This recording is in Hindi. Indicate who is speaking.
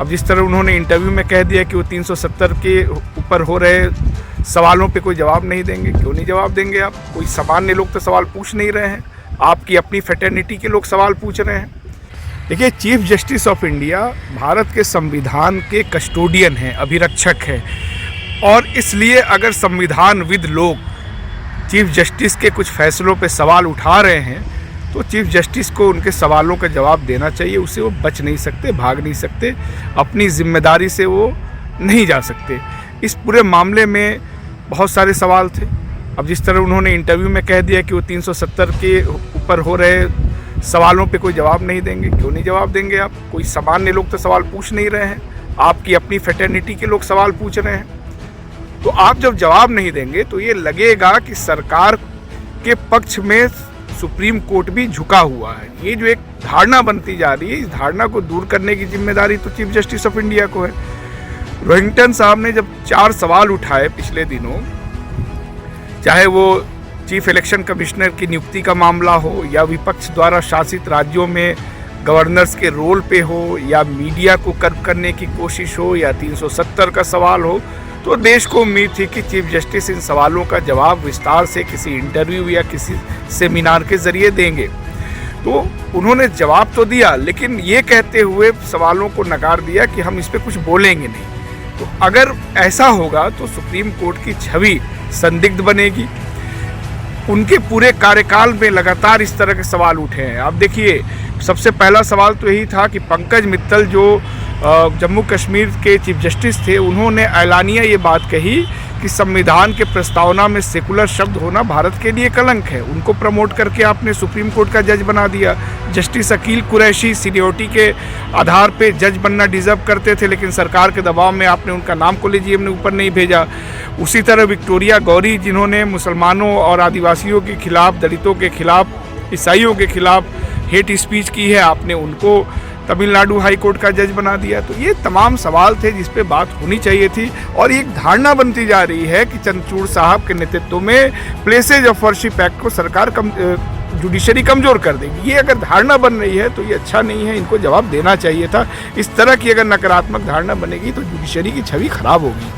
Speaker 1: अब जिस तरह उन्होंने इंटरव्यू में कह दिया कि वो 370 के ऊपर हो रहे सवालों पे कोई जवाब नहीं देंगे। क्यों नहीं जवाब देंगे आप? कोई सामान्य लोग तो सवाल पूछ नहीं रहे हैं, आपकी अपनी फ्रेटर्निटी के लोग सवाल पूछ रहे हैं। देखिए, chief justice of India Bharat के संविधान के कस्टोडियन हैं, अभिरक्षक हैं, और इसलिए अगर संविधानविद लोग चीफ जस्टिस के कुछ फैसलों पे सवाल उठा रहे हैं तो चीफ जस्टिस को उनके सवालों का जवाब देना चाहिए। उससे वो बच नहीं सकते, भाग नहीं सकते, अपनी जिम्मेदारी से वो नहीं जा सकते। इस पूरे मामले में बहुत सारे सवाल थे। अब जिस तरह उन्होंने इंटरव्यू में कह दिया कि वो 370 के ऊपर हो रहे सवालों पे कोई जवाब नहीं देंगे। क्यों नहीं जवाब देंगे आप? कोई सामान्य लोग तो सवाल पूछ नहीं रहे हैं, आपकी अपनी फ्रेटर्निटी के लोग सवाल पूछ रहे हैं। तो आप जब जवाब नहीं देंगे तो ये लगेगा कि सरकार के पक्ष में सुप्रीम कोर्ट भी झुका हुआ है। ये जो एक धारणा बनती जा रही है, इस धारणा को दूर करने की जिम्मेदारी तो चीफ जस्टिस ऑफ इंडिया को है। रोहिंटन साहब ने जब 4 सवाल उठाए पिछले दिनों, चाहे वो चीफ इलेक्शन कमिश्नर की नियुक्ति का मामला हो, या विपक्ष द्वारा शासित राज्यों में गवर्नर्स के रोल पे हो, या मीडिया को कर्ब करने की कोशिश हो, या 370 का सवाल हो, तो देश को उम्मीद थी कि चीफ जस्टिस इन सवालों का जवाब विस्तार से किसी इंटरव्यू या किसी सेमिनार के जरिए देंगे। तो उन्होंने जवाब तो दिया, लेकिन ये कहते हुए सवालों को नकार दिया कि हम इस पर कुछ बोलेंगे नहीं। तो अगर ऐसा होगा तो सुप्रीम कोर्ट की छवि संदिग्ध बनेगी। उनके पूरे कार्यकाल में लगातार इस तरह के सवाल उठे हैं। आप देखिए, सबसे पहला सवाल तो यही था कि पंकज मित्तल जो जम्मू कश्मीर के चीफ जस्टिस थे, उन्होंने ऐलानिया ये बात कही कि संविधान के प्रस्तावना में सेकुलर शब्द होना भारत के लिए कलंक है। उनको प्रमोट करके आपने सुप्रीम कोर्ट का जज बना दिया। जस्टिस अकील कुरैशी सीनियरिटी के आधार पे जज बनना डिजर्व करते थे, लेकिन सरकार के दबाव में आपने उनका नाम कॉलेजियम ने ऊपर नहीं भेजा। उसी तरह विक्टोरिया गौरी, जिन्होंने मुसलमानों और आदिवासियों के खिलाफ, दलितों के खिलाफ, ईसाइयों के खिलाफ हेट स्पीच की है, आपने उनको तमिलनाडु हाई कोर्ट का जज बना दिया। तो ये तमाम सवाल थे जिस पे बात होनी चाहिए थी, और एक धारणा बनती जा रही है कि चंद्रचूड़ साहब के नेतृत्व में प्लेसेज ऑफ वर्शिप एक्ट को सरकार जुडिशरी कमज़ोर कर देगी। ये अगर धारणा बन रही है तो ये अच्छा नहीं है, इनको जवाब देना चाहिए था। इस तरह की अगर नकारात्मक धारणा बनेगी तो जुडिशरी की छवि खराब होगी।